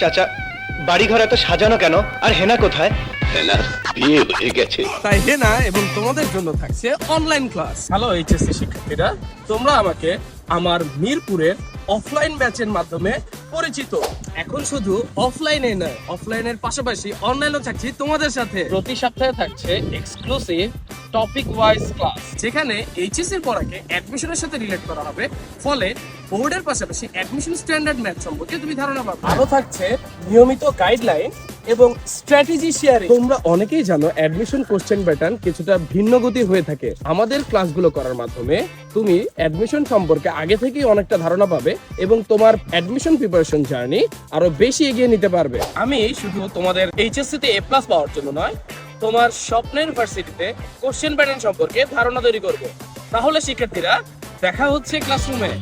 চাচা, বাড়িঘর এত সাজানো কেন? আর হেনা কোথায়? হেনার বিয়ে হয়ে গেছে। তাই হেনা এবং তোমাদের জন্য থাকছে অনলাইন ক্লাস। হ্যালো এইচএসসি শিক্ষার্থীরা, তোমরা আমাকে আমার মিরপুরের অফলাইন ব্যাচের মাধ্যমে পরিচিত। এখন শুধু অফলাইনে নয়, অফলাইনের পাশাপাশি অনলাইনও থাকছি তোমাদের সাথে। প্রতি সপ্তাহে থাকছে এক্সক্লুসিভ টপিক ওয়াইজ ক্লাস, যেখানে এইচএসসি পড়াকে অ্যাডমিশনের সাথে রিলেট করা হবে। ফলে বোর্ডের পাশাপাশি অ্যাডমিশন স্ট্যান্ডার্ড ম্যাথ সম্পর্কে তুমি ধারণা পাবে। আরো থাকছে নিয়মিত গাইডলাইন এবং স্ট্র্যাটেজি শেয়ারিং। তোমরা অনেকেই জানো অ্যাডমিশন কোশ্চেন প্যাটার্ন কিছুটা ভিন্ন গতি হয়ে থাকে। আমাদের ক্লাসগুলো করার মাধ্যমে তুমি অ্যাডমিশন সম্পর্কে আগে থেকেই অনেকটা ধারণা পাবে এবং তোমার অ্যাডমিশন প্রিপারেশন জার্নি আরো বেশি এগিয়ে নিতে পারবে। আমি শুধু তোমাদের এইচএসসি তে A+ পাওয়ার জন্য নয়, তোমার স্বপ্নের ইউনিভার্সিটিতে কোশ্চেন প্যাটার্ন সম্পর্কে ধারণা তৈরি করব। তাহলে শিক্ষার্থীরা, দেখা হচ্ছে ক্লাসরুমে।